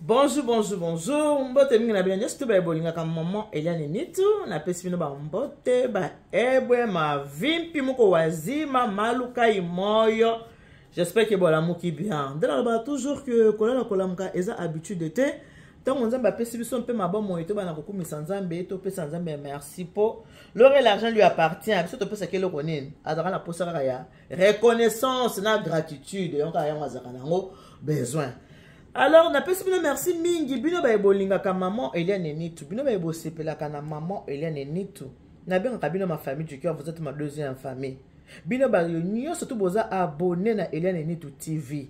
Bonjour, bonjour, bonjour. Mbote mingi na bienvenue sur Bible ngaka maman Eliane Nitu na pesi bino ba mbote ba ebwe ma vimpi muko wazima maluka imoyo. J'espère que bola muki bien. Dans ba toujours que kola kola muka eza habitude te. Tant on zamba pesi biso mpe mabomo eto bana kokumisa nzambe eto pesa nzambe merci po. L'or et l'argent lui appartient. Biso to pesa kelo konene. Azaka na posa ya reconnaissance na gratitude. Yonka ya mazaka nango besoin. Alors, on a pas merci mingi bino ba ebolinga ka maman Eliane Nitu bino ba ebosepela kana maman Eliane Nitu na bien ka bino ma famille du cœur vous êtes ma deuxième famille bino ba nyonso surtout boza abonné na Eliane Nitu TV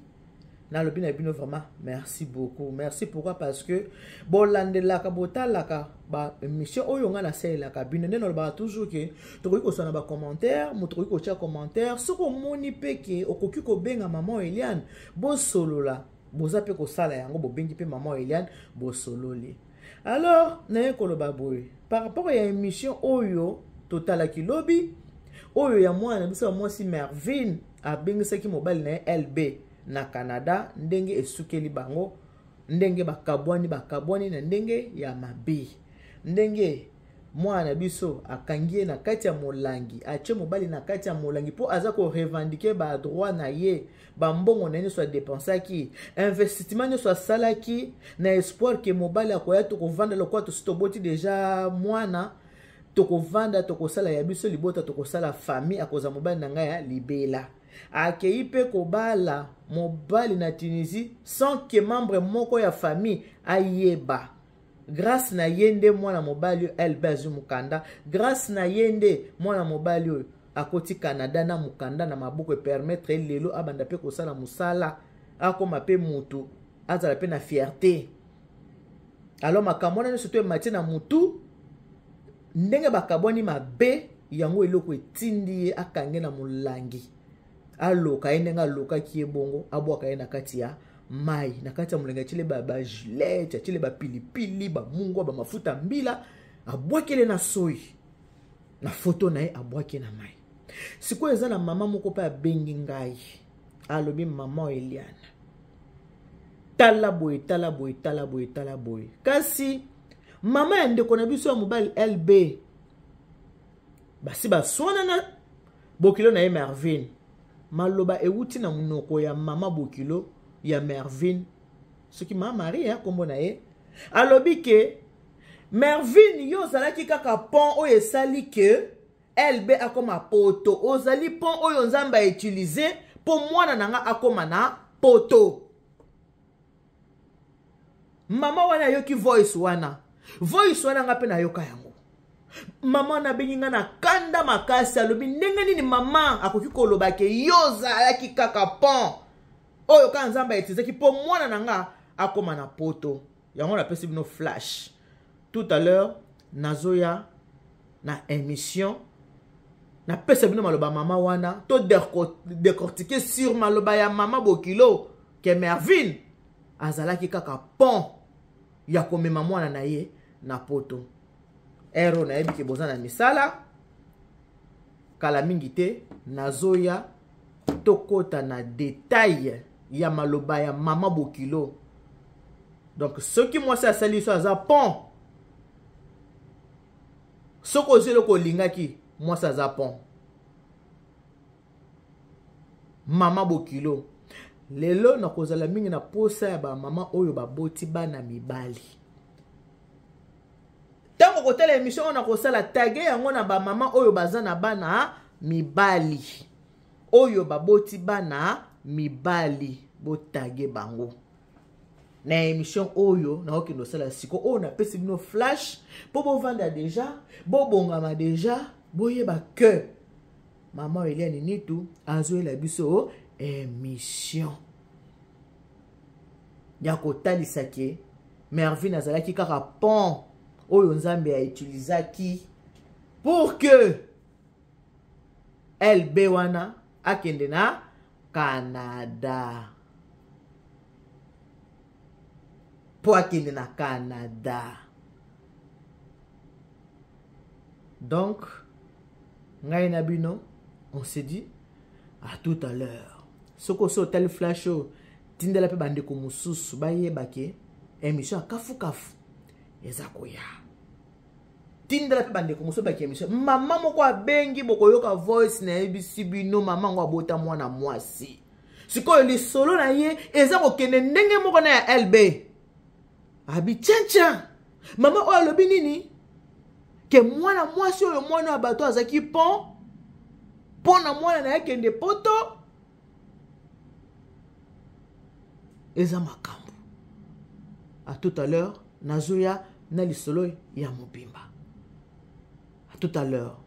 na lobi na bino vraiment merci beaucoup merci pourquoi parce que bolandelaka botalaka ba émission oyo nga na sela ka bino neno ba toujours que tokoki ko sona ba commentaire motokoki ko tia commentaire soko moni peke okoki ko benga maman Eliane bo solola boza pe ko sala yango bo bengi pe maman Eliane bo sololi. Alors na koloba boy par rapport à émission oyo totala ki lobi oyo ya mwana biso moi si Mervin a bengisa ki mobile na LB na Canada ndenge esukeli bango ndenge bakabwani na ndenge ya mabi ndenge mwana biso akangie na kati ya molangi ache mobali na kati ya molangi po aza ko revendiquer ba droit na ye ba mbongo na soit dépensaki investissement soit salaki na espoir que mobali akoya to ko vendre le quoi to stoboti déjà mwana to ko vanda to ko sala ya biso libota to ko sala famille akoza mobali na ngaya libela akei pe ko bala mobali na Tunisie sans que membre moko ya famille ayeba. Grâce na yende mwana mobali elbezu mukanda grâce na yende mwana mobali akoti Canada na mukanda na mabuko permettre lelo abanda pe kosala musala akoma pe mutu azala pe na fierté. Alors makamona ne surtout matie na mutu ndenge bakaboni mabe yango eloko etindi akange na mulangi aloka yendenga aloka kiebongo abwaka ye na kati ya mai na kati ya mulenga chile ba gilet chile ba pilipili ba mungo ba mafuta mbila abwakele na soyi na photo na ye abwake na mai siko eza na mama moko pa bengi ngai alobi maman Eliane tala boy kasi mama ya ndeko na biso ya mobali LB basi baswana na bokilo na ye Mervin maloba euti na munoko ya mama bokilo ya Mervin ce qui m'a marié hein kombo na ye alobi ke Mervin yo zalaki kaka pont oyo esali ke LB akoma poto ozali pont oyo nzamba utiliser po mwana nanga akoma na poto mama wana yoki voice wana nga pe na yoka yango mama na beninga na kanda makasi alobi ndenge nini mama akoki koloba ke yo zalaki kaka pont oyo ka nzamba etizaki po mwana nanga akoma na poto yango na pesi bino flash tout à l'heure nazoya na émission na pesi bino maloba mama wana to décortiquer sur maloba ya mama bokilo ke Mervin azalaki kaka pont ya komema mwana na ye na poto ero na yebi ke bozana misala kala mingi te nazoya tokota na détail ya maloba ya mama bokilo donc ce qui moi ça sali so za pont soko zelo ko lingaki moi ça za pont mama bokilo lelo na kozala mingi na posa ya ba mama oyo baboti bana mibali tango kotela émission na kosala tagge yango na ba mama oyo bazana bana mibali oyo baboti bana mibali botage bango na émission oyo na okendo sala siko oyo na pesi bino flash po bo vanda déjà bo bongama déjà boyeba que maman Eliane Nitu azoela biso émission ya kotalisa ke Mervin azalaki kaka pont oyo nzambe a utilisaki pour que LB wana akende na Canada po akende na Canada donc ngai na bino on se dit à tout à l'heure soko so tel flash tindela pe bandeko mususu bayeba ke émission kafu kafu eza koya tindela pe bande ko muso ba ki émission maman moko abengi bokoyoka voice na ebisi bino maman ngo abota mwana mwasi sikoyo lisolo na ye eza kokende ndenge moko na ya LB abi tchancha mama oyo alobi nini ke mwana mwasi oyo mwana ya bato azaki pon pona mwana na yakende poto eza makambo. À tout à l'heure nazoya na lisolo ya mobimba. À tout à l'heure.